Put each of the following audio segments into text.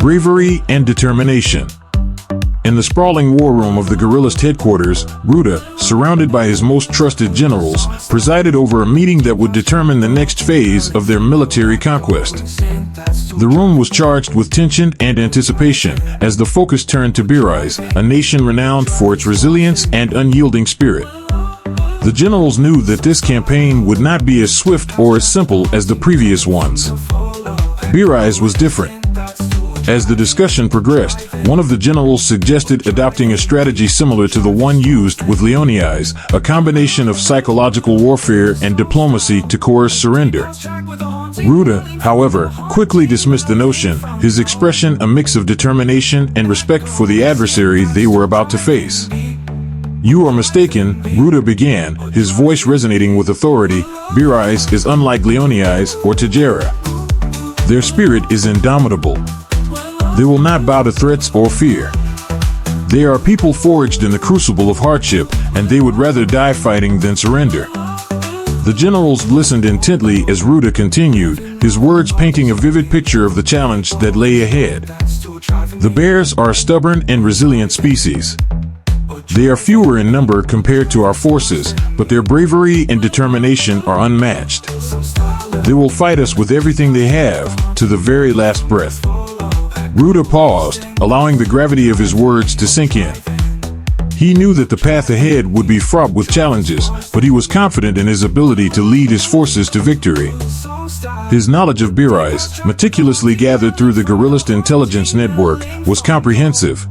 bravery and determination. In the sprawling war room of the guerrillist headquarters, Ruda, surrounded by his most trusted generals, presided over a meeting that would determine the next phase of their military conquest. The room was charged with tension and anticipation as the focus turned to Beariz, a nation renowned for its resilience and unyielding spirit. The generals knew that this campaign would not be as swift or as simple as the previous ones. Beariz was different. As the discussion progressed, one of the generals suggested adopting a strategy similar to the one used with Leoni's, a combination of psychological warfare and diplomacy to coerce surrender. Ruda, however, quickly dismissed the notion, his expression a mix of determination and respect for the adversary they were about to face. "You are mistaken," Ruda began, his voice resonating with authority. "Beariz is unlike Leoni's or Tajera. Their spirit is indomitable. They will not bow to threats or fear. They are people forged in the crucible of hardship, and they would rather die fighting than surrender." The generals listened intently as Ruda continued, his words painting a vivid picture of the challenge that lay ahead. "The bears are a stubborn and resilient species. They are fewer in number compared to our forces, but their bravery and determination are unmatched. They will fight us with everything they have, to the very last breath." Ruda paused, allowing the gravity of his words to sink in. He knew that the path ahead would be fraught with challenges, but he was confident in his ability to lead his forces to victory. His knowledge of Beariz, meticulously gathered through the guerrillist intelligence network, was comprehensive.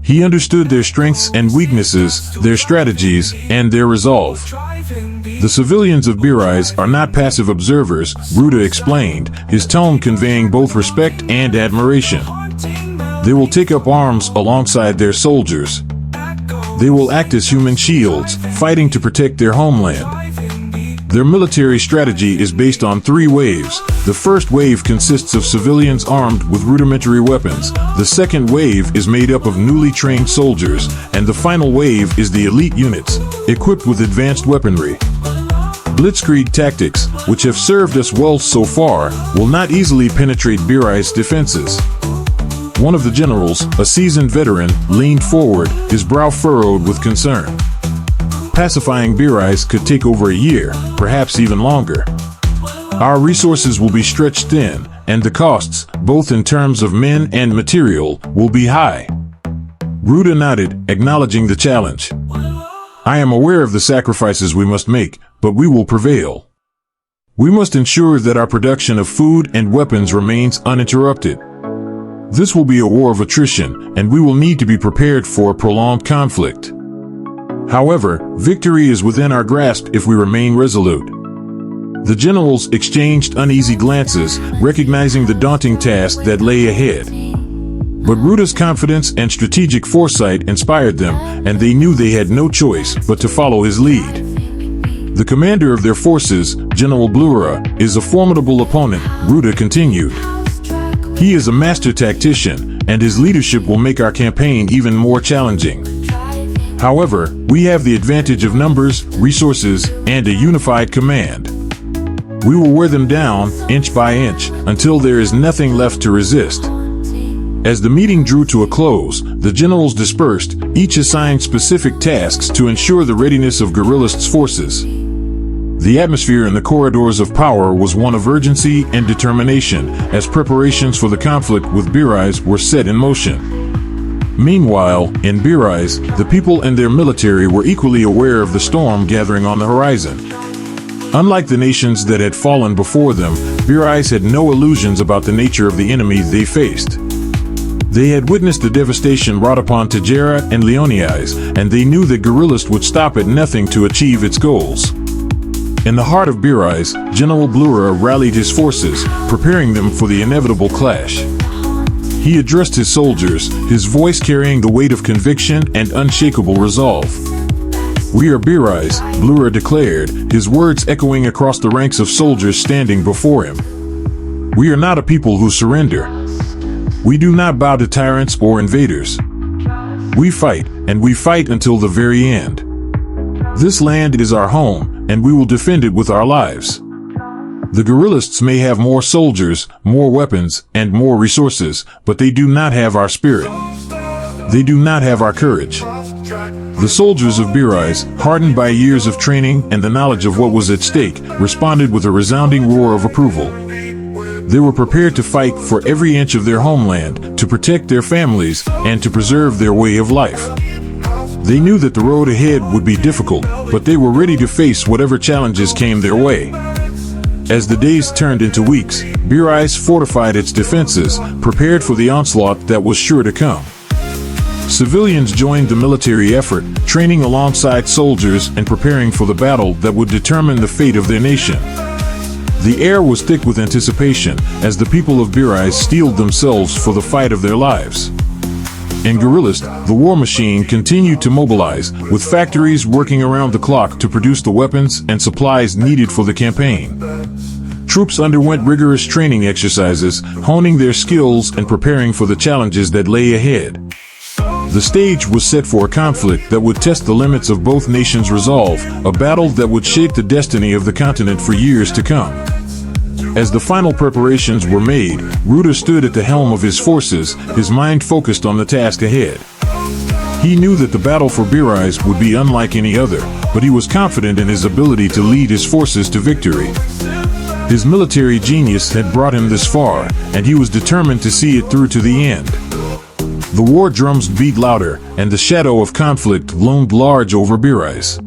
He understood their strengths and weaknesses, their strategies, and their resolve. "The civilians of Beariz are not passive observers," Ruda explained, his tone conveying both respect and admiration. "They will take up arms alongside their soldiers. They will act as human shields, fighting to protect their homeland. Their military strategy is based on 3 waves. The first wave consists of civilians armed with rudimentary weapons. The second wave is made up of newly trained soldiers, and the final wave is the elite units, equipped with advanced weaponry. Blitzkrieg tactics, which have served us well so far, will not easily penetrate Beariz's defenses." One of the generals, a seasoned veteran, leaned forward, his brow furrowed with concern. "Pacifying Beariz could take over a year, perhaps even longer. Our resources will be stretched thin, and the costs, both in terms of men and material, will be high." Ruda nodded, acknowledging the challenge. "I am aware of the sacrifices we must make, but we will prevail. We must ensure that our production of food and weapons remains uninterrupted. This will be a war of attrition, and we will need to be prepared for a prolonged conflict. However, victory is within our grasp if we remain resolute." The generals exchanged uneasy glances, recognizing the daunting task that lay ahead. But Ruda's confidence and strategic foresight inspired them, and they knew they had no choice but to follow his lead. "The commander of their forces, General Blura, is a formidable opponent," Ruda continued. "He is a master tactician, and his leadership will make our campaign even more challenging. However, we have the advantage of numbers, resources, and a unified command. We will wear them down, inch by inch, until there is nothing left to resist." As the meeting drew to a close, the generals dispersed, each assigned specific tasks to ensure the readiness of guerrillists' forces. The atmosphere in the corridors of power was one of urgency and determination, as preparations for the conflict with Beariz were set in motion. Meanwhile, in Beariz, the people and their military were equally aware of the storm gathering on the horizon. Unlike the nations that had fallen before them, Beariz had no illusions about the nature of the enemy they faced. They had witnessed the devastation wrought upon Tajera and Leoni's, and they knew that guerrillists would stop at nothing to achieve its goals. In the heart of Beariz, General Blura rallied his forces, preparing them for the inevitable clash. He addressed his soldiers, his voice carrying the weight of conviction and unshakable resolve. "We are Beariz," Blura declared, his words echoing across the ranks of soldiers standing before him. "We are not a people who surrender. We do not bow to tyrants or invaders. We fight, and we fight until the very end. This land is our home, and we will defend it with our lives." The guerrillists may have more soldiers, more weapons, and more resources, but they do not have our spirit. They do not have our courage. The soldiers of Beariz, hardened by years of training and the knowledge of what was at stake, responded with a resounding roar of approval. They were prepared to fight for every inch of their homeland, to protect their families, and to preserve their way of life. They knew that the road ahead would be difficult, but they were ready to face whatever challenges came their way. As the days turned into weeks, Beariz fortified its defenses, prepared for the onslaught that was sure to come. Civilians joined the military effort, training alongside soldiers and preparing for the battle that would determine the fate of their nation. The air was thick with anticipation as the people of Beariz steeled themselves for the fight of their lives. In Guerrillas, the war machine continued to mobilize, with factories working around the clock to produce the weapons and supplies needed for the campaign. Troops underwent rigorous training exercises, honing their skills and preparing for the challenges that lay ahead. The stage was set for a conflict that would test the limits of both nations' resolve, a battle that would shape the destiny of the continent for years to come. As the final preparations were made, Ruda stood at the helm of his forces, his mind focused on the task ahead. He knew that the battle for Beariz would be unlike any other, but he was confident in his ability to lead his forces to victory. His military genius had brought him this far, and he was determined to see it through to the end. The war drums beat louder, and the shadow of conflict loomed large over Beariz.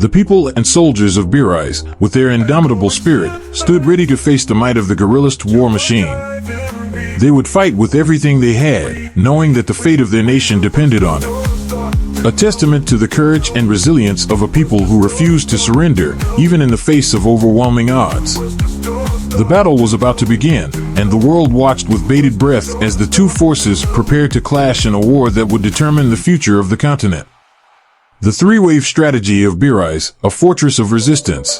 The people and soldiers of Beariz, with their indomitable spirit, stood ready to face the might of the guerrillist war machine. They would fight with everything they had, knowing that the fate of their nation depended on it. A testament to the courage and resilience of a people who refused to surrender, even in the face of overwhelming odds. The battle was about to begin, and the world watched with bated breath as the two forces prepared to clash in a war that would determine the future of the continent. The three-wave strategy of Beariz, a fortress of resistance.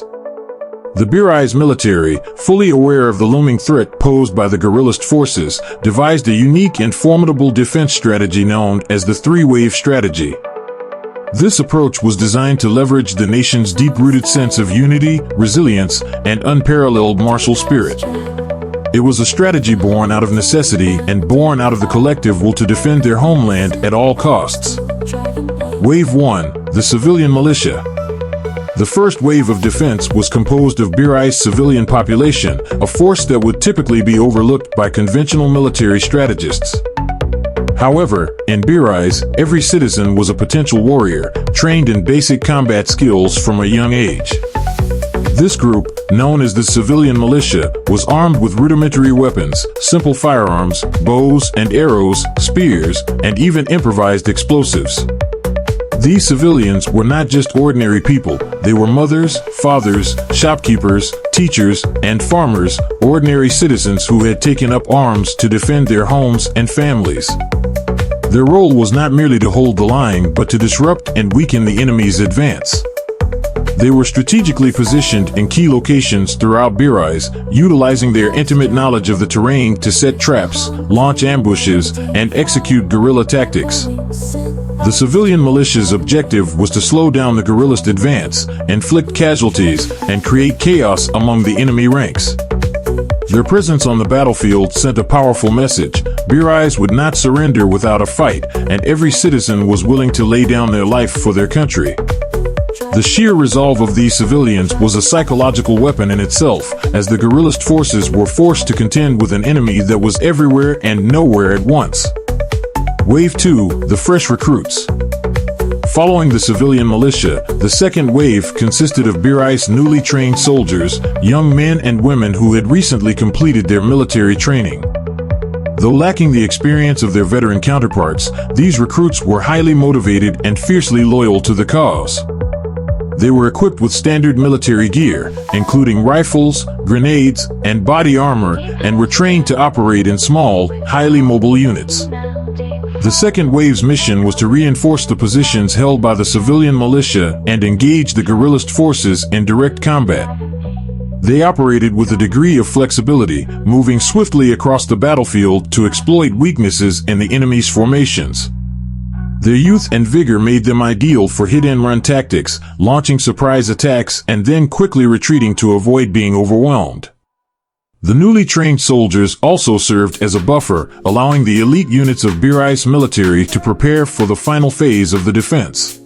The Beariz military, fully aware of the looming threat posed by the guerrillist forces, devised a unique and formidable defense strategy known as the three-wave strategy. This approach was designed to leverage the nation's deep-rooted sense of unity, resilience, and unparalleled martial spirit. It was a strategy born out of necessity and born out of the collective will to defend their homeland at all costs. Wave 1, the civilian militia. The first wave of defense was composed of Beariz civilian population, a force that would typically be overlooked by conventional military strategists. However, in Beariz, every citizen was a potential warrior, trained in basic combat skills from a young age. This group, known as the civilian militia, was armed with rudimentary weapons, simple firearms, bows and arrows, spears, and even improvised explosives. These civilians were not just ordinary people, they were mothers, fathers, shopkeepers, teachers, and farmers, ordinary citizens who had taken up arms to defend their homes and families. Their role was not merely to hold the line, but to disrupt and weaken the enemy's advance. They were strategically positioned in key locations throughout Beariz, utilizing their intimate knowledge of the terrain to set traps, launch ambushes, and execute guerrilla tactics. The civilian militia's objective was to slow down the guerrillist advance, inflict casualties, and create chaos among the enemy ranks. Their presence on the battlefield sent a powerful message. Beariz would not surrender without a fight, and every citizen was willing to lay down their life for their country. The sheer resolve of these civilians was a psychological weapon in itself, as the guerrillist forces were forced to contend with an enemy that was everywhere and nowhere at once. Wave 2, the fresh recruits. Following the civilian militia, the second wave consisted of Beariz newly trained soldiers, young men and women who had recently completed their military training. Though lacking the experience of their veteran counterparts, these recruits were highly motivated and fiercely loyal to the cause. They were equipped with standard military gear, including rifles, grenades, and body armor, and were trained to operate in small, highly mobile units. The second wave's mission was to reinforce the positions held by the civilian militia and engage the guerrillist forces in direct combat. They operated with a degree of flexibility, moving swiftly across the battlefield to exploit weaknesses in the enemy's formations. Their youth and vigor made them ideal for hit-and-run tactics, launching surprise attacks and then quickly retreating to avoid being overwhelmed. The newly trained soldiers also served as a buffer, allowing the elite units of Beariz military to prepare for the final phase of the defense.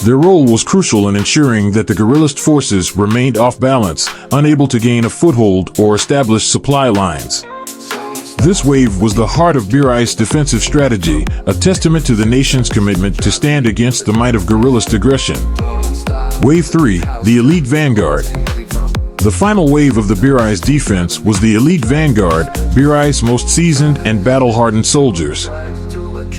Their role was crucial in ensuring that the guerrillist forces remained off balance, unable to gain a foothold or establish supply lines. This wave was the heart of Beariz's defensive strategy, a testament to the nation's commitment to stand against the might of guerrillist aggression. Wave 3, the Elite Vanguard. The final wave of the Beariz defense was the Elite Vanguard, Beariz's most seasoned and battle-hardened soldiers.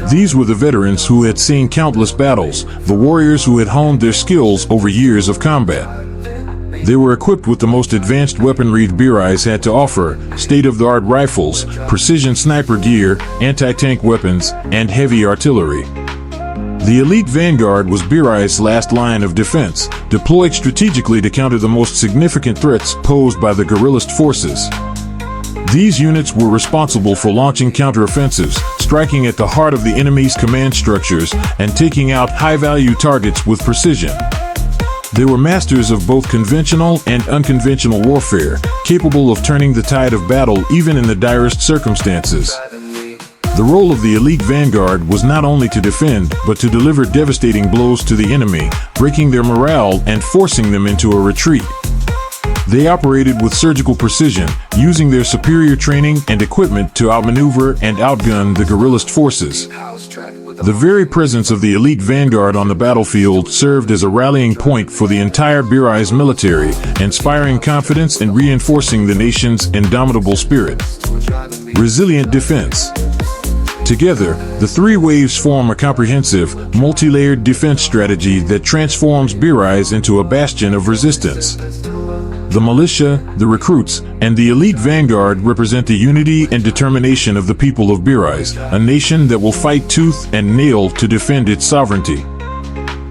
These were the veterans who had seen countless battles, the warriors who had honed their skills over years of combat. They were equipped with the most advanced weaponry Beariz had to offer: state-of-the-art rifles, precision sniper gear, anti-tank weapons, and heavy artillery. The Elite Vanguard was Beariz's last line of defense, deployed strategically to counter the most significant threats posed by the guerrillist forces. These units were responsible for launching counteroffensives, striking at the heart of the enemy's command structures, and taking out high-value targets with precision. They were masters of both conventional and unconventional warfare, capable of turning the tide of battle even in the direst circumstances. The role of the Elite Vanguard was not only to defend, but to deliver devastating blows to the enemy, breaking their morale and forcing them into a retreat. They operated with surgical precision, using their superior training and equipment to outmaneuver and outgun the guerrillist forces. The very presence of the Elite Vanguard on the battlefield served as a rallying point for the entire Beariz military, inspiring confidence and reinforcing the nation's indomitable spirit. Resilient defense. Together, the three waves form a comprehensive, multi-layered defense strategy that transforms Beariz into a bastion of resistance. The militia, the recruits, and the Elite Vanguard represent the unity and determination of the people of Beariz, a nation that will fight tooth and nail to defend its sovereignty.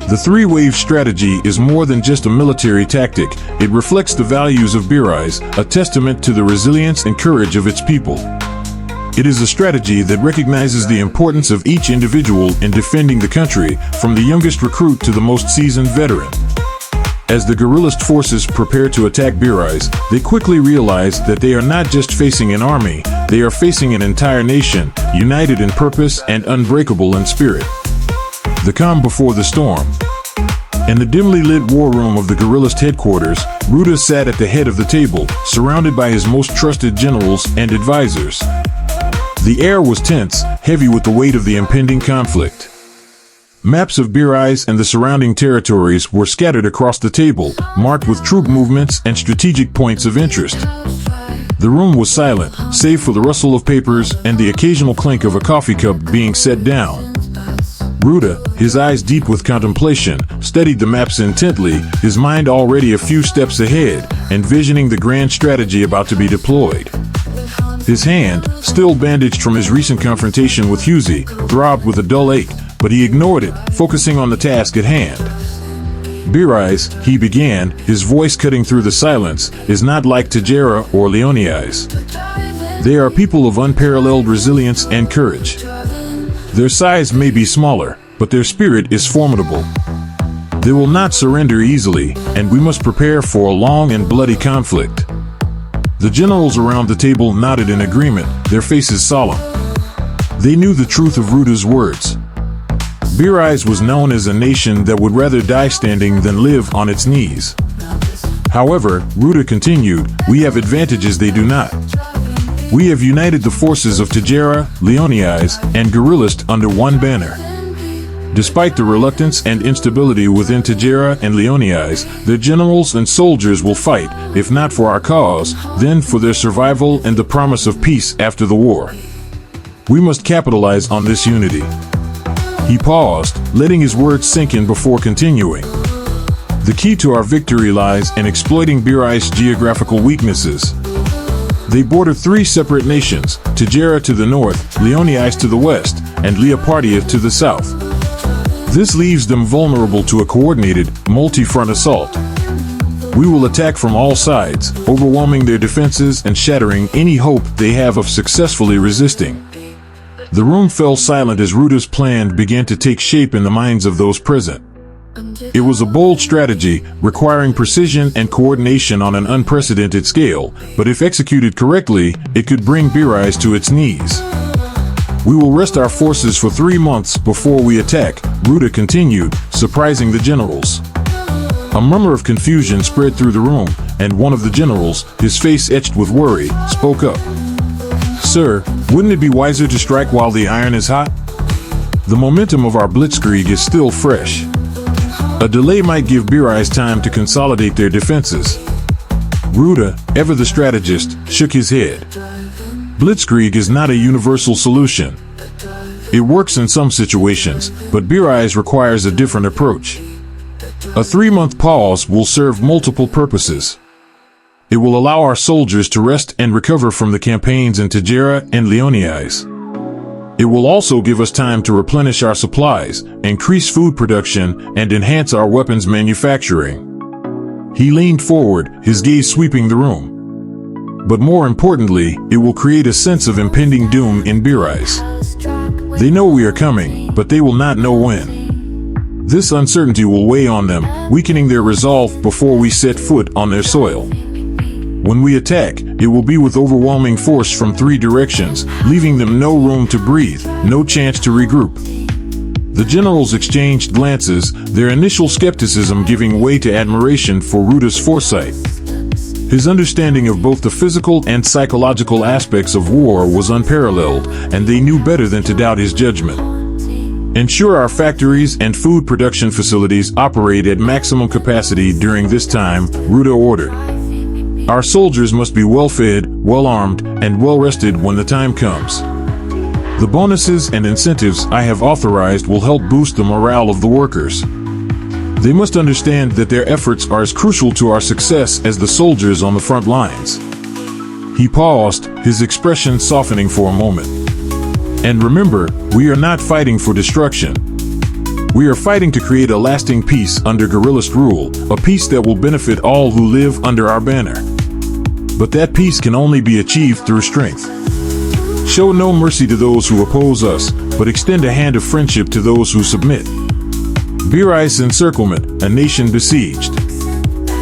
The three-wave strategy is more than just a military tactic. It reflects the values of Beariz, a testament to the resilience and courage of its people. It is a strategy that recognizes the importance of each individual in defending the country, from the youngest recruit to the most seasoned veteran. As the guerrillist forces prepare to attack Beariz, they quickly realize that they are not just facing an army, they are facing an entire nation, united in purpose and unbreakable in spirit. The calm before the storm. In the dimly lit war room of the guerrillist headquarters, Ruda sat at the head of the table, surrounded by his most trusted generals and advisors. The air was tense, heavy with the weight of the impending conflict. Maps of Beariz and the surrounding territories were scattered across the table, marked with troop movements and strategic points of interest. The room was silent, save for the rustle of papers and the occasional clink of a coffee cup being set down. Ruda, his eyes deep with contemplation, studied the maps intently, his mind already a few steps ahead, envisioning the grand strategy about to be deployed. His hand, still bandaged from his recent confrontation with Husey, throbbed with a dull ache, but he ignored it, focusing on the task at hand. Beariz, he began, his voice cutting through the silence, is not like Tagera or Leoni's. They are people of unparalleled resilience and courage. Their size may be smaller, but their spirit is formidable. They will not surrender easily, and we must prepare for a long and bloody conflict. The generals around the table nodded in agreement, their faces solemn. They knew the truth of Ruda's words. Beariz was known as a nation that would rather die standing than live on its knees. However, Ruda continued, we have advantages they do not. We have united the forces of Tagera, Leoni's, and Guerrillist under one banner. Despite the reluctance and instability within Tagera and Leoni's, their generals and soldiers will fight, if not for our cause, then for their survival and the promise of peace after the war. We must capitalize on this unity. He paused, letting his words sink in before continuing. The key to our victory lies in exploiting Beariz's geographical weaknesses. They border three separate nations, Tagera to the north, Leoni's to the west, and Leopardia to the south. This leaves them vulnerable to a coordinated, multi-front assault. We will attack from all sides, overwhelming their defenses and shattering any hope they have of successfully resisting. The room fell silent as Ruda's plan began to take shape in the minds of those present. It was a bold strategy, requiring precision and coordination on an unprecedented scale, but if executed correctly, it could bring Beariz to its knees. We will rest our forces for 3 months before we attack, Ruda continued, surprising the generals. A murmur of confusion spread through the room, and one of the generals, his face etched with worry, spoke up. Sir, wouldn't it be wiser to strike while the iron is hot? The momentum of our blitzkrieg is still fresh. A delay might give Beariz time to consolidate their defenses. Ruda, ever the strategist, shook his head. Blitzkrieg is not a universal solution. It works in some situations, but Beariz requires a different approach. A 3-month pause will serve multiple purposes. It will allow our soldiers to rest and recover from the campaigns in Tajera and Leonias. It will also give us time to replenish our supplies, increase food production, and enhance our weapons manufacturing. He leaned forward, his gaze sweeping the room. But more importantly, it will create a sense of impending doom in Beariz. They know we are coming, but they will not know when. This uncertainty will weigh on them, weakening their resolve before we set foot on their soil. When we attack, it will be with overwhelming force from 3 directions, leaving them no room to breathe, no chance to regroup. The generals exchanged glances, their initial skepticism giving way to admiration for Ruda's foresight. His understanding of both the physical and psychological aspects of war was unparalleled, and they knew better than to doubt his judgment. Ensure our factories and food production facilities operate at maximum capacity during this time, Ruda ordered. Our soldiers must be well-fed, well-armed, and well-rested when the time comes. The bonuses and incentives I have authorized will help boost the morale of the workers. They must understand that their efforts are as crucial to our success as the soldiers on the front lines. He paused, his expression softening for a moment. And remember, we are not fighting for destruction. We are fighting to create a lasting peace under guerrillist rule, a peace that will benefit all who live under our banner. But that peace can only be achieved through strength. Show no mercy to those who oppose us, but extend a hand of friendship to those who submit. Beariz encirclement, a nation besieged.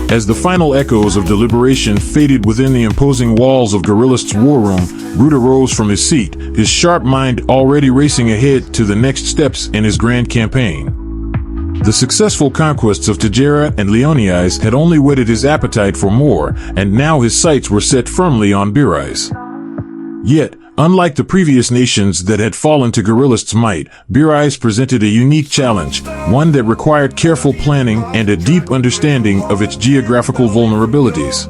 As the final echoes of deliberation faded within the imposing walls of guerrillist's war room, Ruda rose from his seat, his sharp mind already racing ahead to the next steps in his grand campaign. The successful conquests of Tajera and Leonias had only whetted his appetite for more, and now his sights were set firmly on Beariz. Yet, unlike the previous nations that had fallen to guerrillist's might, Beariz presented a unique challenge, one that required careful planning and a deep understanding of its geographical vulnerabilities.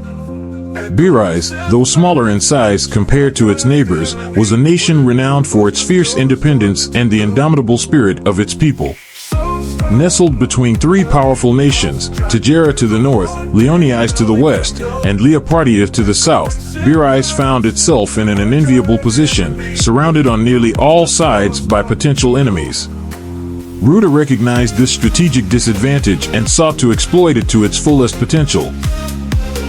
Beariz, though smaller in size compared to its neighbors, was a nation renowned for its fierce independence and the indomitable spirit of its people. Nestled between 3 powerful nations, Tajera to the north, Leonias to the west, and Leopardia to the south, Beariz found itself in an unenviable position, surrounded on nearly all sides by potential enemies. Ruda recognized this strategic disadvantage and sought to exploit it to its fullest potential.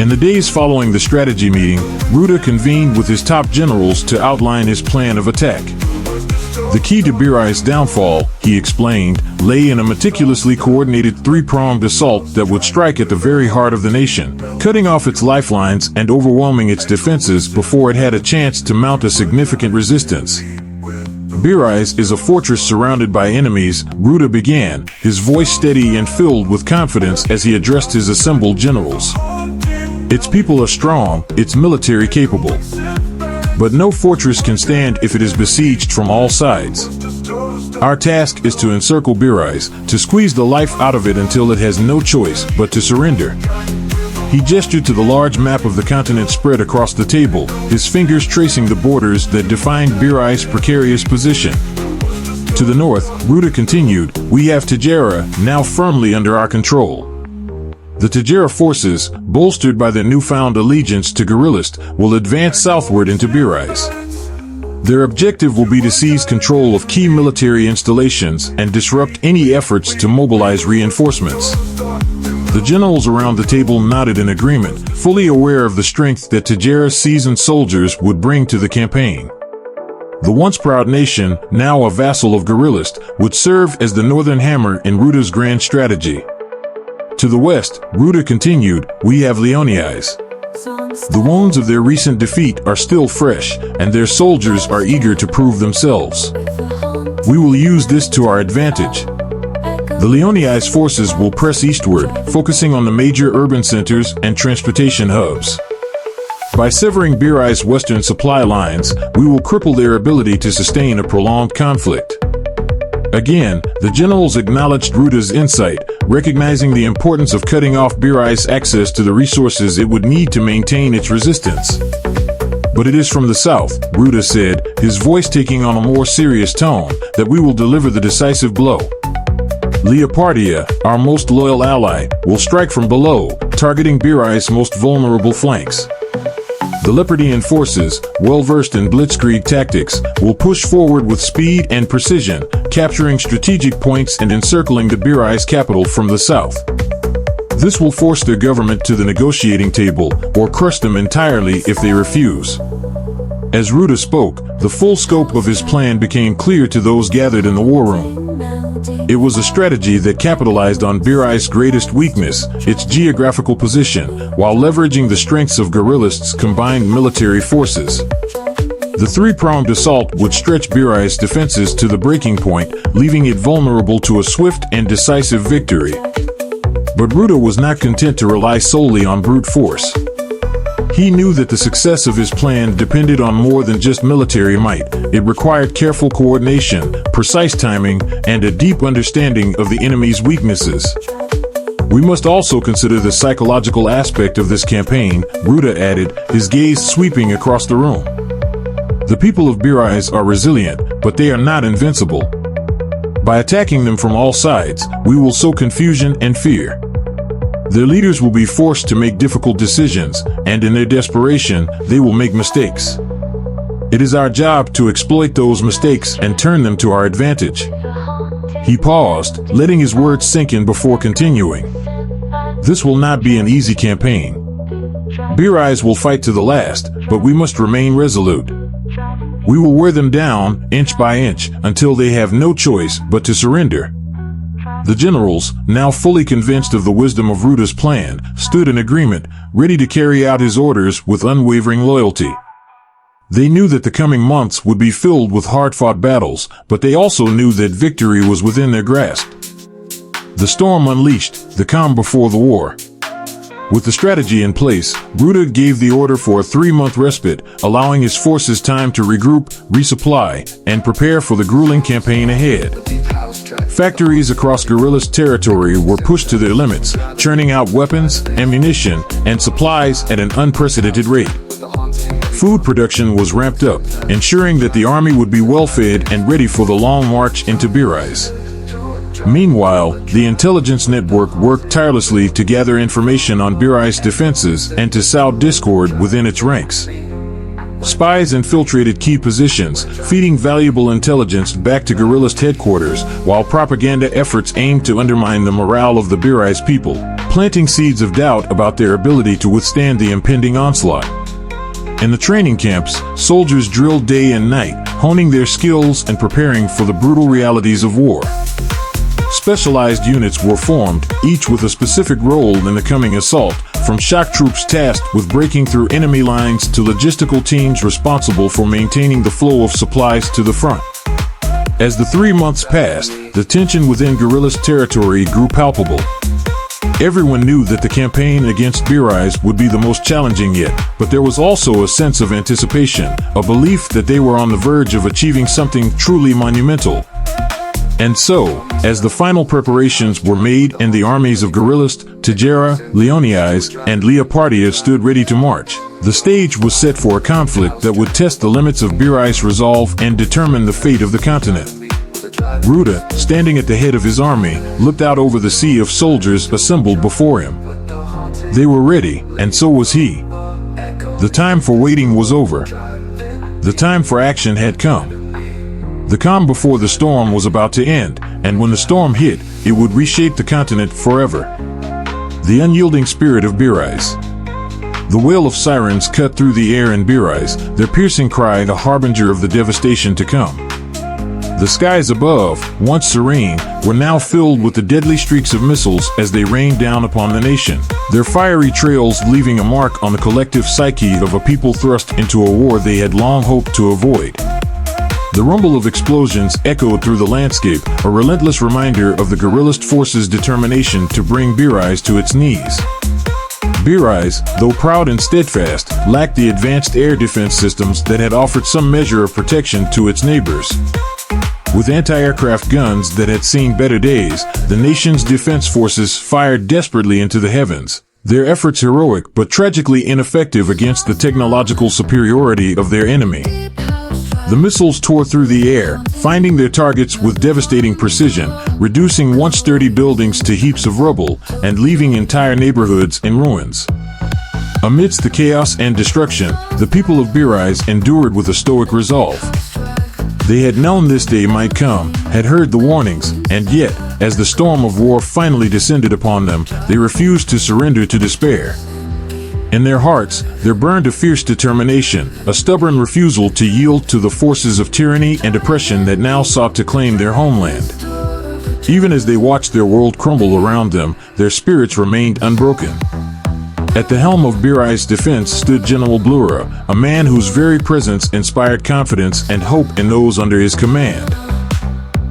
In the days following the strategy meeting, Ruda convened with his top generals to outline his plan of attack. The key to Beariz's downfall, he explained, lay in a meticulously coordinated 3-pronged assault that would strike at the very heart of the nation, cutting off its lifelines and overwhelming its defenses before it had a chance to mount a significant resistance. Beariz is a fortress surrounded by enemies, Ruda began, his voice steady and filled with confidence as he addressed his assembled generals. Its people are strong, its military capable. But no fortress can stand if it is besieged from all sides. Our task is to encircle Beariz, to squeeze the life out of it until it has no choice but to surrender. He gestured to the large map of the continent spread across the table, his fingers tracing the borders that defined Beariz's precarious position. To the north, Ruda continued, we have Tajera, now firmly under our control. The Tajera forces, bolstered by their newfound allegiance to guerrillist, will advance southward into Beariz. Their objective will be to seize control of key military installations and disrupt any efforts to mobilize reinforcements. The generals around the table nodded in agreement, fully aware of the strength that Tajera's seasoned soldiers would bring to the campaign. The once proud nation, now a vassal of Guerillist, would serve as the northern hammer in Ruda's grand strategy. To the west, Ruda continued, we have Leoni's. The wounds of their recent defeat are still fresh, and their soldiers are eager to prove themselves. We will use this to our advantage. The Leoni's forces will press eastward, focusing on the major urban centers and transportation hubs. By severing Beariz's western supply lines, we will cripple their ability to sustain a prolonged conflict. Again, the generals acknowledged Ruda's insight, recognizing the importance of cutting off Beariz's access to the resources it would need to maintain its resistance. But it is from the south, Ruda said, his voice taking on a more serious tone, that we will deliver the decisive blow. Leopardia, our most loyal ally, will strike from below, targeting Beariz's most vulnerable flanks. The Leopardian forces, well-versed in blitzkrieg tactics, will push forward with speed and precision, capturing strategic points and encircling the Beariz capital from the south. This will force their government to the negotiating table, or crush them entirely if they refuse. As Ruda spoke, the full scope of his plan became clear to those gathered in the war room. It was a strategy that capitalized on Beariz's greatest weakness, its geographical position, while leveraging the strengths of Guerillist's combined military forces. The three-pronged assault would stretch Beariz's defenses to the breaking point, leaving it vulnerable to a swift and decisive victory. But Ruda was not content to rely solely on brute force. He knew that the success of his plan depended on more than just military might. It required careful coordination, precise timing, and a deep understanding of the enemy's weaknesses. We must also consider the psychological aspect of this campaign, Ruda added, his gaze sweeping across the room. The people of Beariz are resilient, but they are not invincible. By attacking them from all sides, we will sow confusion and fear. Their leaders will be forced to make difficult decisions, and in their desperation, they will make mistakes. It is our job to exploit those mistakes and turn them to our advantage. He paused, letting his words sink in before continuing. This will not be an easy campaign. Beariz will fight to the last, but we must remain resolute. We will wear them down, inch by inch, until they have no choice but to surrender. The generals, now fully convinced of the wisdom of Ruda's plan, stood in agreement, ready to carry out his orders with unwavering loyalty. They knew that the coming months would be filled with hard-fought battles, but they also knew that victory was within their grasp. The storm unleashed, the calm before the war. With the strategy in place, Ruda gave the order for a 3-month respite, allowing his forces time to regroup, resupply, and prepare for the grueling campaign ahead. Factories across Guerillist territory were pushed to their limits, churning out weapons, ammunition, and supplies at an unprecedented rate. Food production was ramped up, ensuring that the army would be well-fed and ready for the long march into Beariz. Meanwhile, the intelligence network worked tirelessly to gather information on Beariz's defenses and to sow discord within its ranks. Spies infiltrated key positions, feeding valuable intelligence back to Guerillist headquarters, while propaganda efforts aimed to undermine the morale of the Beariz people, planting seeds of doubt about their ability to withstand the impending onslaught. In the training camps, soldiers drilled day and night, honing their skills and preparing for the brutal realities of war. Specialized units were formed, each with a specific role in the coming assault, from shock troops tasked with breaking through enemy lines to logistical teams responsible for maintaining the flow of supplies to the front. As the 3 months passed, the tension within Guerillist territory grew palpable. Everyone knew that the campaign against Beariz would be the most challenging yet, but there was also a sense of anticipation, a belief that they were on the verge of achieving something truly monumental. And so, as the final preparations were made and the armies of Guerillist, Tajera, Leoni's, and Leopardia stood ready to march, the stage was set for a conflict that would test the limits of Beariz's resolve and determine the fate of the continent. Ruda, standing at the head of his army, looked out over the sea of soldiers assembled before him. They were ready, and so was he. The time for waiting was over. The time for action had come. The calm before the storm was about to end, and when the storm hit, it would reshape the continent forever. The unyielding spirit of Beariz. The wail of sirens cut through the air in Beariz, their piercing cry a harbinger of the devastation to come. The skies above, once serene, were now filled with the deadly streaks of missiles as they rained down upon the nation, their fiery trails leaving a mark on the collective psyche of a people thrust into a war they had long hoped to avoid. The rumble of explosions echoed through the landscape, a relentless reminder of the guerrillist force's determination to bring Beariz to its knees. Beariz, though proud and steadfast, lacked the advanced air defense systems that had offered some measure of protection to its neighbors. With anti-aircraft guns that had seen better days, the nation's defense forces fired desperately into the heavens, their efforts heroic but tragically ineffective against the technological superiority of their enemy. The missiles tore through the air, finding their targets with devastating precision, reducing once sturdy buildings to heaps of rubble, and leaving entire neighborhoods in ruins. Amidst the chaos and destruction, the people of Beariz endured with a stoic resolve. They had known this day might come, had heard the warnings, and yet, as the storm of war finally descended upon them, they refused to surrender to despair. In their hearts, there burned a fierce determination, a stubborn refusal to yield to the forces of tyranny and oppression that now sought to claim their homeland. Even as they watched their world crumble around them, their spirits remained unbroken. At the helm of Beariz's defense stood General Beariz, a man whose very presence inspired confidence and hope in those under his command.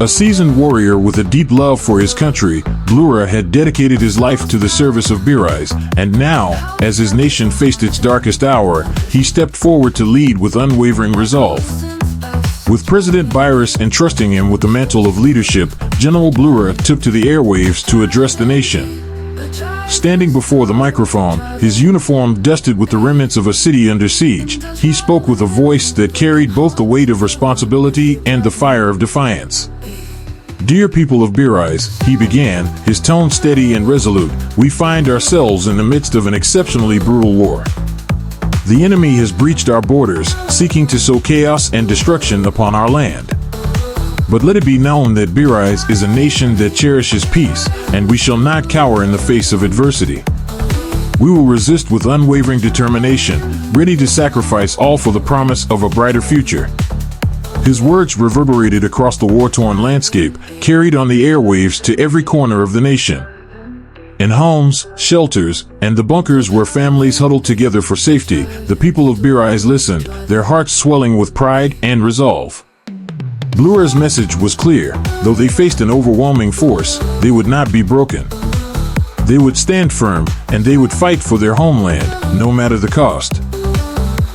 A seasoned warrior with a deep love for his country, Beariz had dedicated his life to the service of Beariz, and now, as his nation faced its darkest hour, he stepped forward to lead with unwavering resolve. With President Beariz entrusting him with the mantle of leadership, General Beariz took to the airwaves to address the nation. Standing before the microphone, his uniform dusted with the remnants of a city under siege, he spoke with a voice that carried both the weight of responsibility and the fire of defiance. "Dear people of Beariz," he began, his tone steady and resolute, "we find ourselves in the midst of an exceptionally brutal war. The enemy has breached our borders, seeking to sow chaos and destruction upon our land. But let it be known that Beariz is a nation that cherishes peace, and we shall not cower in the face of adversity. We will resist with unwavering determination, ready to sacrifice all for the promise of a brighter future." His words reverberated across the war-torn landscape, carried on the airwaves to every corner of the nation. In homes, shelters, and the bunkers where families huddled together for safety, the people of Beariz listened, their hearts swelling with pride and resolve. Beariz's message was clear: though they faced an overwhelming force, they would not be broken. They would stand firm, and they would fight for their homeland, no matter the cost.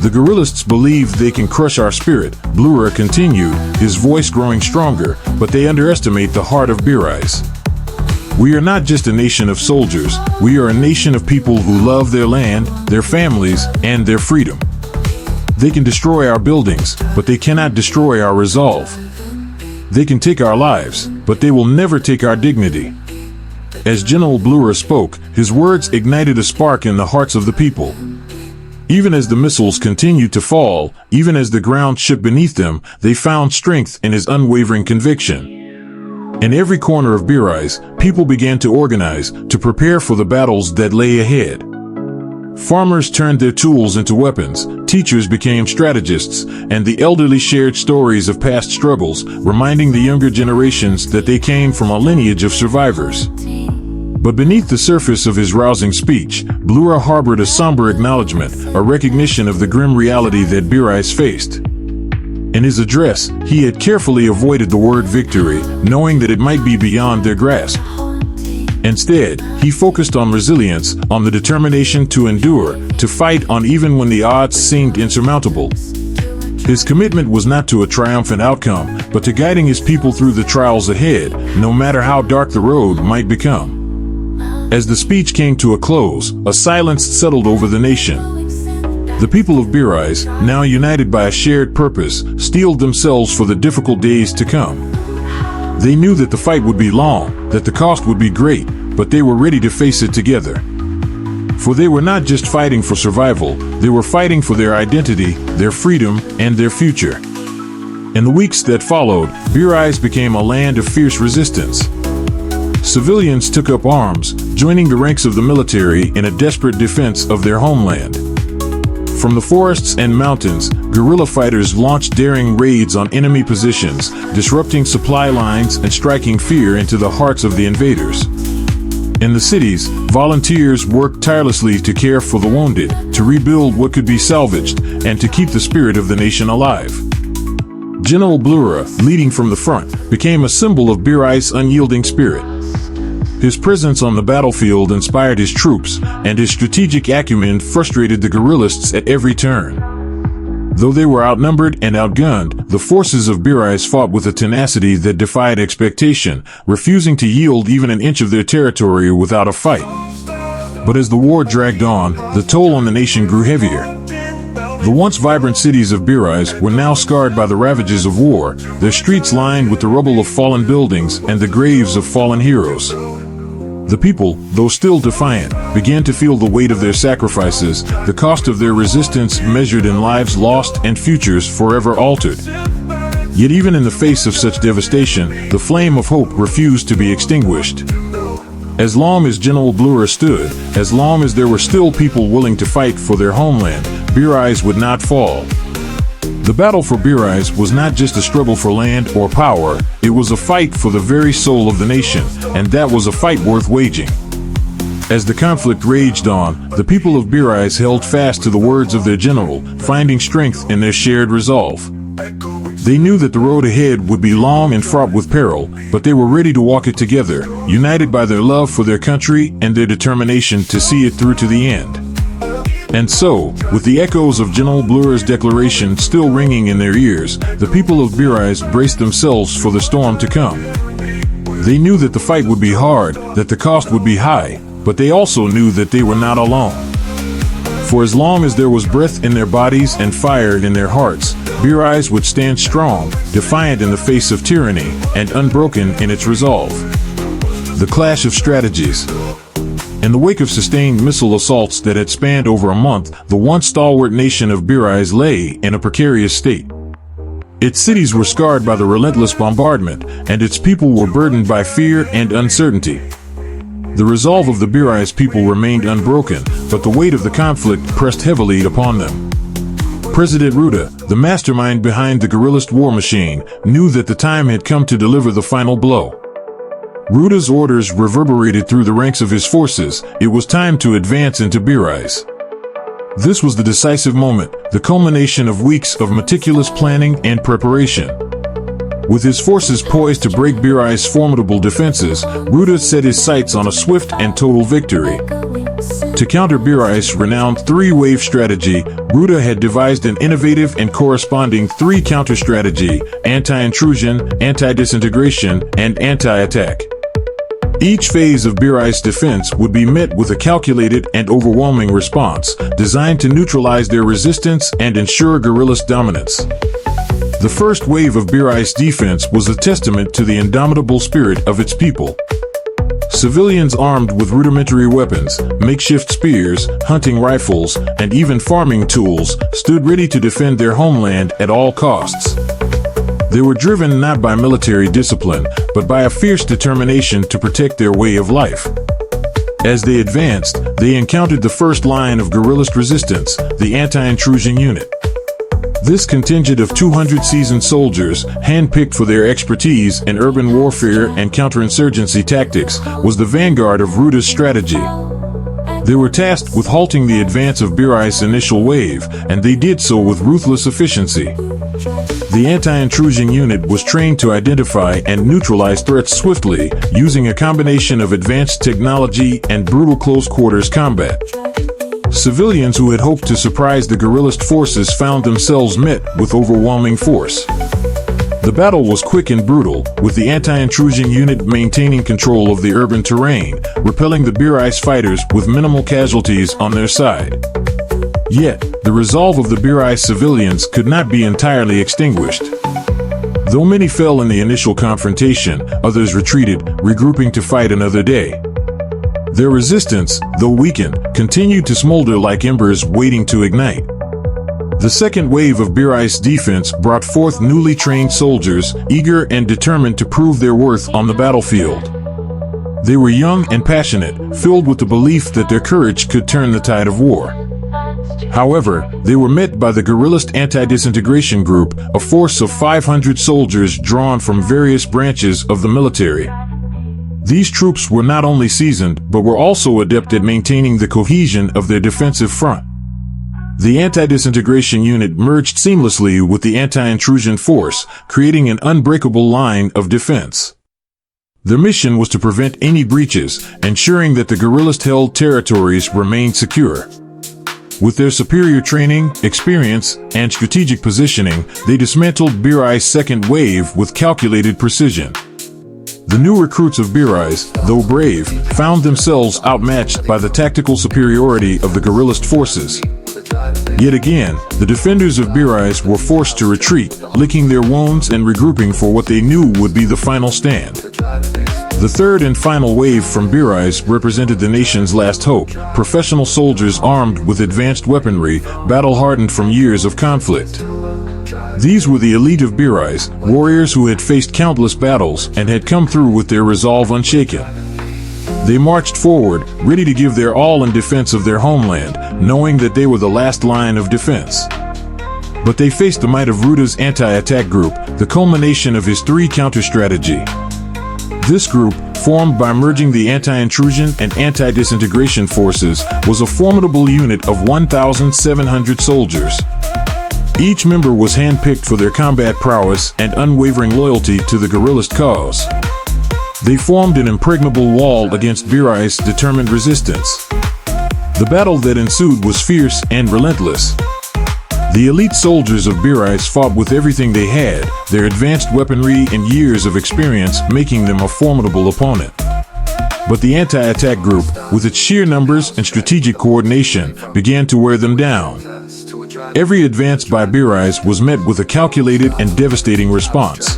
"The guerrillists believe they can crush our spirit," Beariz continued, his voice growing stronger, "but they underestimate the heart of Beariz. We are not just a nation of soldiers, we are a nation of people who love their land, their families, and their freedom. They can destroy our buildings, but they cannot destroy our resolve. They can take our lives, but they will never take our dignity." As General Beariz spoke, his words ignited a spark in the hearts of the people. Even as the missiles continued to fall, even as the ground shook beneath them, they found strength in his unwavering conviction. In every corner of Beariz, people began to organize, to prepare for the battles that lay ahead. Farmers turned their tools into weapons, teachers became strategists, and the elderly shared stories of past struggles, reminding the younger generations that they came from a lineage of survivors. But beneath the surface of his rousing speech, Beariz harbored a somber acknowledgement, a recognition of the grim reality that Beariz faced. In his address, he had carefully avoided the word victory, knowing that it might be beyond their grasp. Instead, he focused on resilience, on the determination to endure, to fight on even when the odds seemed insurmountable. His commitment was not to a triumphant outcome, but to guiding his people through the trials ahead, no matter how dark the road might become. As the speech came to a close, a silence settled over the nation. The people of Beariz, now united by a shared purpose, steeled themselves for the difficult days to come. They knew that the fight would be long, that the cost would be great, but they were ready to face it together. For they were not just fighting for survival, they were fighting for their identity, their freedom, and their future. In the weeks that followed, Beariz became a land of fierce resistance. Civilians took up arms, joining the ranks of the military in a desperate defense of their homeland. From the forests and mountains, guerrilla fighters launched daring raids on enemy positions, disrupting supply lines and striking fear into the hearts of the invaders. In the cities, volunteers worked tirelessly to care for the wounded, to rebuild what could be salvaged, and to keep the spirit of the nation alive. General Blura, leading from the front, became a symbol of Beariz' unyielding spirit. His presence on the battlefield inspired his troops, and his strategic acumen frustrated the guerrillists at every turn. Though they were outnumbered and outgunned, the forces of Beariz fought with a tenacity that defied expectation, refusing to yield even an inch of their territory without a fight. But as the war dragged on, the toll on the nation grew heavier. The once vibrant cities of Beariz were now scarred by the ravages of war, their streets lined with the rubble of fallen buildings and the graves of fallen heroes. The people, though still defiant, began to feel the weight of their sacrifices, the cost of their resistance measured in lives lost and futures forever altered. Yet even in the face of such devastation, the flame of hope refused to be extinguished. As long as General Blura stood, as long as there were still people willing to fight for their homeland, Beariz would not fall. The battle for Beariz was not just a struggle for land or power, it was a fight for the very soul of the nation, and that was a fight worth waging. As the conflict raged on, the people of Beariz held fast to the words of their general, finding strength in their shared resolve. They knew that the road ahead would be long and fraught with peril, but they were ready to walk it together, united by their love for their country and their determination to see it through to the end. And so, with the echoes of General Blura's declaration still ringing in their ears, the people of Beariz braced themselves for the storm to come. They knew that the fight would be hard, that the cost would be high, but they also knew that they were not alone. For as long as there was breath in their bodies and fire in their hearts, Beariz would stand strong, defiant in the face of tyranny, and unbroken in its resolve. The clash of strategies. In the wake of sustained missile assaults that had spanned over a month, the once stalwart nation of Beariz lay in a precarious state. Its cities were scarred by the relentless bombardment, and its people were burdened by fear and uncertainty. The resolve of the Beariz people remained unbroken, but the weight of the conflict pressed heavily upon them. President Ruda, the mastermind behind the guerrillist war machine, knew that the time had come to deliver the final blow. Ruda's orders reverberated through the ranks of his forces. It was time to advance into Beariz. This was the decisive moment, the culmination of weeks of meticulous planning and preparation. With his forces poised to break Beariz's formidable defenses, Ruda set his sights on a swift and total victory. To counter Beariz's renowned three-wave strategy, Ruda had devised an innovative and corresponding three-counter strategy: anti-intrusion, anti-disintegration, and anti-attack. Each phase of Beariz's defense would be met with a calculated and overwhelming response, designed to neutralize their resistance and ensure guerrillas' dominance. The first wave of Beariz's defense was a testament to the indomitable spirit of its people. Civilians armed with rudimentary weapons, makeshift spears, hunting rifles, and even farming tools stood ready to defend their homeland at all costs. They were driven not by military discipline, but by a fierce determination to protect their way of life. As they advanced, they encountered the first line of guerrillist resistance, the anti-intrusion unit. This contingent of 200 seasoned soldiers, handpicked for their expertise in urban warfare and counterinsurgency tactics, was the vanguard of Ruda's strategy. They were tasked with halting the advance of Beariz's initial wave, and they did so with ruthless efficiency. The anti-intrusion unit was trained to identify and neutralize threats swiftly, using a combination of advanced technology and brutal close-quarters combat. Civilians who had hoped to surprise the guerrillist forces found themselves met with overwhelming force. The battle was quick and brutal, with the anti-intrusion unit maintaining control of the urban terrain, repelling the Beariz fighters with minimal casualties on their side. Yet, the resolve of the Beariz civilians could not be entirely extinguished. Though many fell in the initial confrontation, others retreated, regrouping to fight another day. Their resistance, though weakened, continued to smolder like embers waiting to ignite. The second wave of Beariz's defense brought forth newly trained soldiers, eager and determined to prove their worth on the battlefield. They were young and passionate, filled with the belief that their courage could turn the tide of war. However, they were met by the guerrillist anti-disintegration group, a force of 500 soldiers drawn from various branches of the military. These troops were not only seasoned, but were also adept at maintaining the cohesion of their defensive front. The anti-disintegration unit merged seamlessly with the anti-intrusion force, creating an unbreakable line of defense. Their mission was to prevent any breaches, ensuring that the guerrillist-held territories remained secure. With their superior training, experience, and strategic positioning, they dismantled Beariz's second wave with calculated precision. The new recruits of Beariz, though brave, found themselves outmatched by the tactical superiority of the guerrillist forces. Yet again, the defenders of Beariz were forced to retreat, licking their wounds and regrouping for what they knew would be the final stand. The third and final wave from Beariz represented the nation's last hope, professional soldiers armed with advanced weaponry, battle-hardened from years of conflict. These were the elite of Beariz, warriors who had faced countless battles and had come through with their resolve unshaken. They marched forward, ready to give their all in defense of their homeland, knowing that they were the last line of defense. But they faced the might of Ruda's anti-attack group, the culmination of his three counter-strategy. This group, formed by merging the anti-intrusion and anti-disintegration forces, was a formidable unit of 1,700 soldiers. Each member was handpicked for their combat prowess and unwavering loyalty to the guerrillist cause. They formed an impregnable wall against Beariz's determined resistance. The battle that ensued was fierce and relentless. The elite soldiers of Beariz fought with everything they had, their advanced weaponry and years of experience making them a formidable opponent. But the anti-attack group, with its sheer numbers and strategic coordination, began to wear them down. Every advance by Beariz was met with a calculated and devastating response.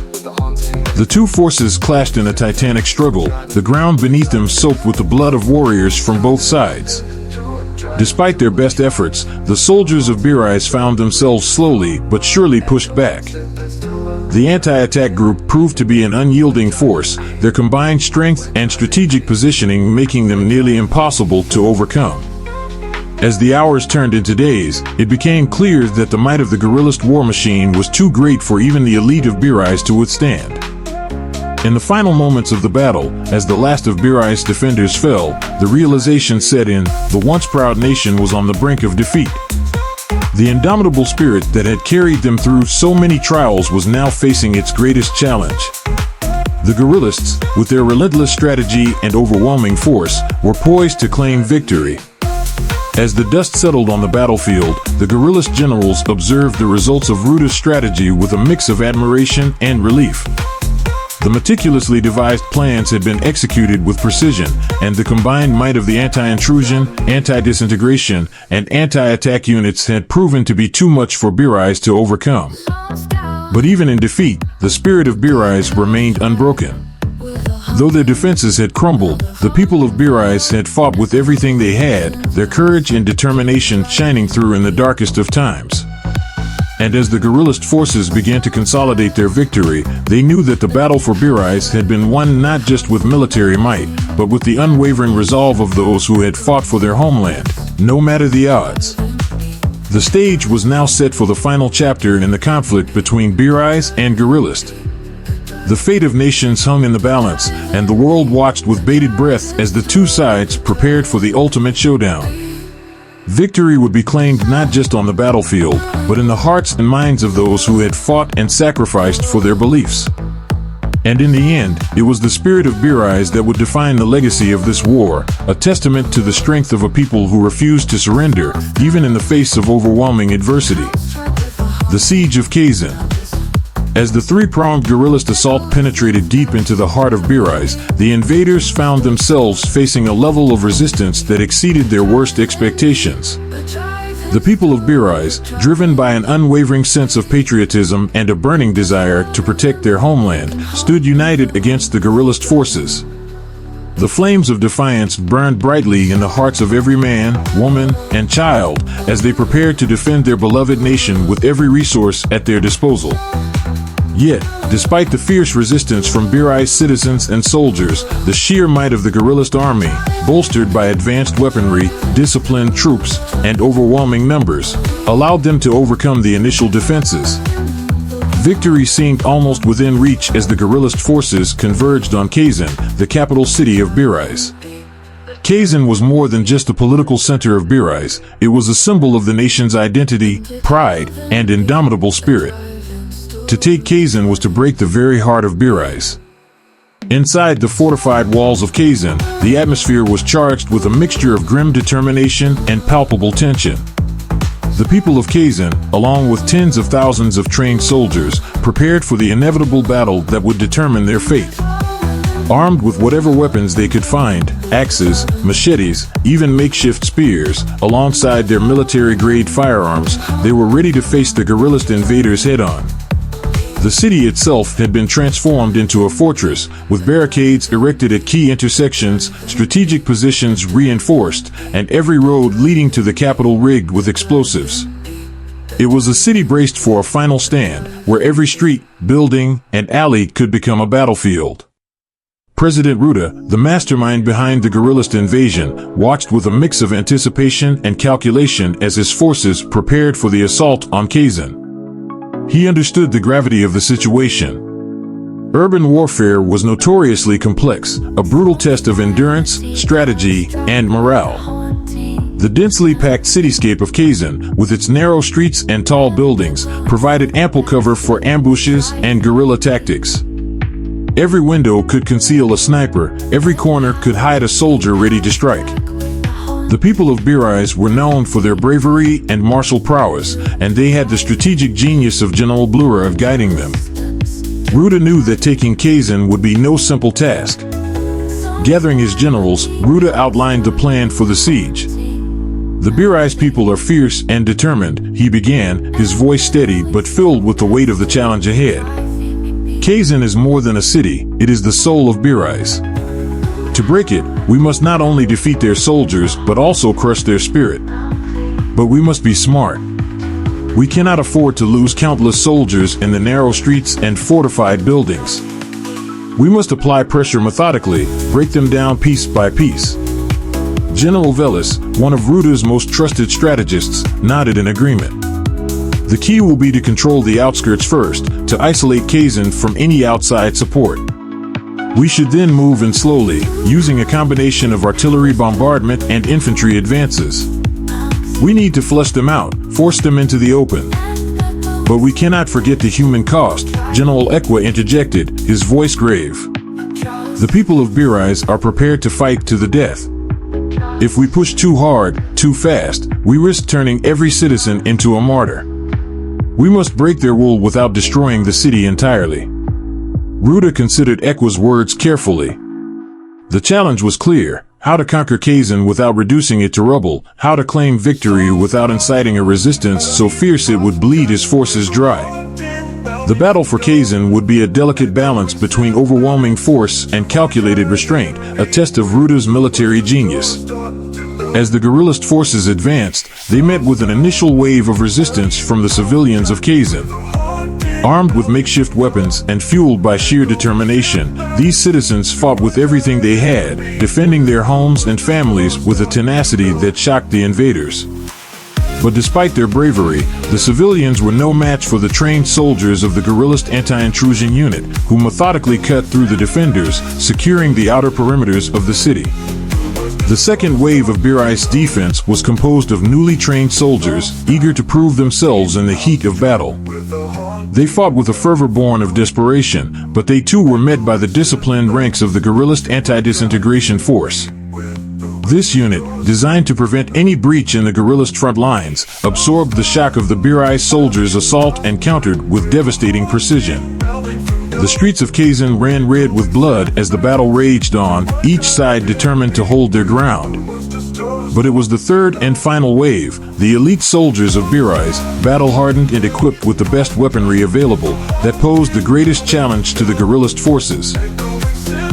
The two forces clashed in a titanic struggle, the ground beneath them soaked with the blood of warriors from both sides. Despite their best efforts, the soldiers of Beariz found themselves slowly but surely pushed back. The anti-attack group proved to be an unyielding force, their combined strength and strategic positioning making them nearly impossible to overcome. As the hours turned into days, it became clear that the might of the guerrillist war machine was too great for even the elite of Beariz to withstand. In the final moments of the battle, as the last of Beariz's defenders fell, the realization set in: the once proud nation was on the brink of defeat. The indomitable spirit that had carried them through so many trials was now facing its greatest challenge. The guerrillists, with their relentless strategy and overwhelming force, were poised to claim victory. As the dust settled on the battlefield, the guerrillist generals observed the results of Ruda's strategy with a mix of admiration and relief. The meticulously devised plans had been executed with precision, and the combined might of the anti-intrusion, anti-disintegration, and anti-attack units had proven to be too much for Beariz to overcome. But even in defeat, the spirit of Beariz remained unbroken. Though their defenses had crumbled, the people of Beariz had fought with everything they had, their courage and determination shining through in the darkest of times. And as the guerrillist forces began to consolidate their victory, they knew that the battle for Beariz had been won not just with military might, but with the unwavering resolve of those who had fought for their homeland, no matter the odds. The stage was now set for the final chapter in the conflict between Beariz and guerrillist. The fate of nations hung in the balance, and the world watched with bated breath as the two sides prepared for the ultimate showdown. Victory would be claimed not just on the battlefield, but in the hearts and minds of those who had fought and sacrificed for their beliefs. And in the end, it was the spirit of Beariz that would define the legacy of this war, a testament to the strength of a people who refused to surrender, even in the face of overwhelming adversity. The Siege of Kazan. As the three-pronged guerrillist assault penetrated deep into the heart of Beariz, the invaders found themselves facing a level of resistance that exceeded their worst expectations. The people of Beariz, driven by an unwavering sense of patriotism and a burning desire to protect their homeland, stood united against the guerrillist forces. The flames of defiance burned brightly in the hearts of every man, woman, and child as they prepared to defend their beloved nation with every resource at their disposal. Yet, despite the fierce resistance from Beariz citizens and soldiers, the sheer might of the guerrillist army, bolstered by advanced weaponry, disciplined troops, and overwhelming numbers, allowed them to overcome the initial defenses. Victory seemed almost within reach as the guerrillist forces converged on Kazan, the capital city of Beariz. Kazan was more than just the political center of Beariz, it was a symbol of the nation's identity, pride, and indomitable spirit. To take Kazan was to break the very heart of Beariz. Inside the fortified walls of Kazan, the atmosphere was charged with a mixture of grim determination and palpable tension. The people of Kazan, along with tens of thousands of trained soldiers, prepared for the inevitable battle that would determine their fate. Armed with whatever weapons they could find, axes, machetes, even makeshift spears, alongside their military-grade firearms, they were ready to face the guerrillist invaders head-on. The city itself had been transformed into a fortress, with barricades erected at key intersections, strategic positions reinforced, and every road leading to the capital rigged with explosives. It was a city braced for a final stand, where every street, building, and alley could become a battlefield. President Ruda, the mastermind behind the guerrillist invasion, watched with a mix of anticipation and calculation as his forces prepared for the assault on Kazan. He understood the gravity of the situation. Urban warfare was notoriously complex, a brutal test of endurance, strategy, and morale. The densely packed cityscape of Kazan, with its narrow streets and tall buildings, provided ample cover for ambushes and guerrilla tactics. Every window could conceal a sniper, every corner could hide a soldier ready to strike. The people of Beariz were known for their bravery and martial prowess, and they had the strategic genius of General Beariz guiding them. Ruda knew that taking Kazan would be no simple task. Gathering his generals, Ruda outlined the plan for the siege. The Beariz people are fierce and determined, he began, his voice steady but filled with the weight of the challenge ahead. Kazan is more than a city, it is the soul of Beariz. To break it, we must not only defeat their soldiers but also crush their spirit. But we must be smart. We cannot afford to lose countless soldiers in the narrow streets and fortified buildings. We must apply pressure methodically, break them down piece by piece. General Beariz, one of Ruda's most trusted strategists, nodded in agreement. The key will be to control the outskirts first, to isolate Kazan from any outside support. We should then move in slowly, using a combination of artillery bombardment and infantry advances. We need to flush them out, force them into the open. But we cannot forget the human cost, General Ekwa interjected, his voice grave. The people of Beariz are prepared to fight to the death. If we push too hard, too fast, we risk turning every citizen into a martyr. We must break their rule without destroying the city entirely. Ruda considered Ekwa's words carefully. The challenge was clear: how to conquer Kazan without reducing it to rubble, how to claim victory without inciting a resistance so fierce it would bleed his forces dry. The battle for Kazan would be a delicate balance between overwhelming force and calculated restraint, a test of Ruda's military genius. As the guerrillist forces advanced, they met with an initial wave of resistance from the civilians of Kazan. Armed with makeshift weapons and fueled by sheer determination, these citizens fought with everything they had, defending their homes and families with a tenacity that shocked the invaders. But despite their bravery, the civilians were no match for the trained soldiers of the guerrillist anti-intrusion unit, who methodically cut through the defenders, securing the outer perimeters of the city. The second wave of Beariz defense was composed of newly trained soldiers, eager to prove themselves in the heat of battle. They fought with a fervor born of desperation, but they too were met by the disciplined ranks of the guerrillist anti-disintegration force. This unit, designed to prevent any breach in the guerrillist front lines, absorbed the shock of the Beariz soldiers' assault and countered with devastating precision. The streets of Kazan ran red with blood as the battle raged on, each side determined to hold their ground. But it was the third and final wave, the elite soldiers of Beariz, battle-hardened and equipped with the best weaponry available, that posed the greatest challenge to the guerrillist forces.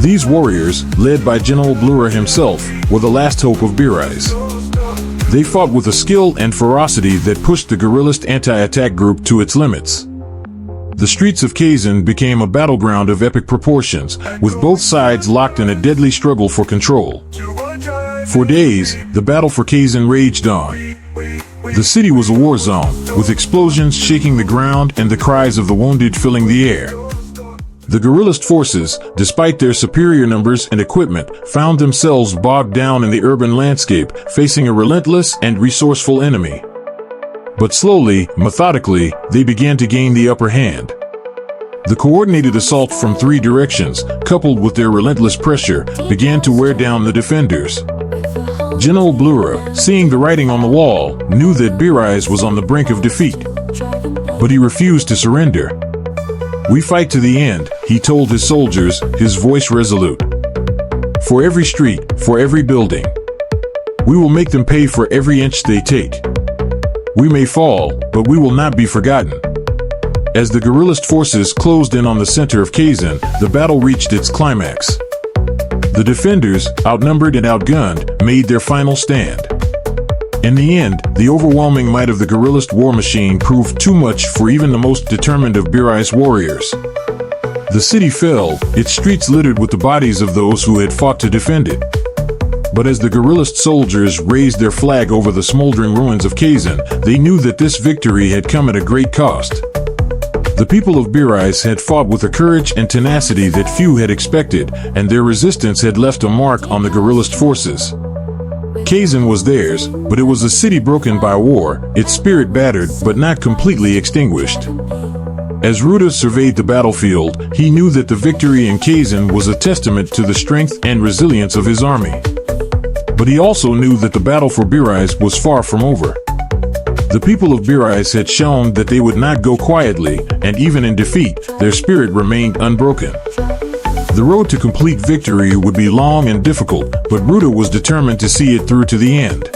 These warriors, led by General Beariz himself, were the last hope of Beariz. They fought with a skill and ferocity that pushed the guerrillist anti-attack group to its limits. The streets of Kazan became a battleground of epic proportions, with both sides locked in a deadly struggle for control. For days, the battle for Kazan raged on. The city was a war zone, with explosions shaking the ground and the cries of the wounded filling the air. The guerrillist forces, despite their superior numbers and equipment, found themselves bogged down in the urban landscape, facing a relentless and resourceful enemy. But slowly, methodically, they began to gain the upper hand. The coordinated assault from three directions, coupled with their relentless pressure, began to wear down the defenders. General Blura, seeing the writing on the wall, knew that Beariz was on the brink of defeat. But he refused to surrender. "We fight to the end," he told his soldiers, his voice resolute. "For every street, for every building. We will make them pay for every inch they take. We may fall, but we will not be forgotten." As the guerrillist forces closed in on the center of Kazan, the battle reached its climax. The defenders, outnumbered and outgunned, made their final stand. In the end, the overwhelming might of the guerrillist war machine proved too much for even the most determined of Beariz warriors. The city fell, its streets littered with the bodies of those who had fought to defend it. But as the guerrillist soldiers raised their flag over the smoldering ruins of Kazan, they knew that this victory had come at a great cost. The people of Beariz had fought with a courage and tenacity that few had expected, and their resistance had left a mark on the guerrillist forces. Kazan was theirs, but it was a city broken by war, its spirit battered but not completely extinguished. As Ruda surveyed the battlefield, he knew that the victory in Kazan was a testament to the strength and resilience of his army. But he also knew that the battle for Beariz was far from over. The people of Beariz had shown that they would not go quietly, and even in defeat, their spirit remained unbroken. The road to complete victory would be long and difficult, but Ruda was determined to see it through to the end.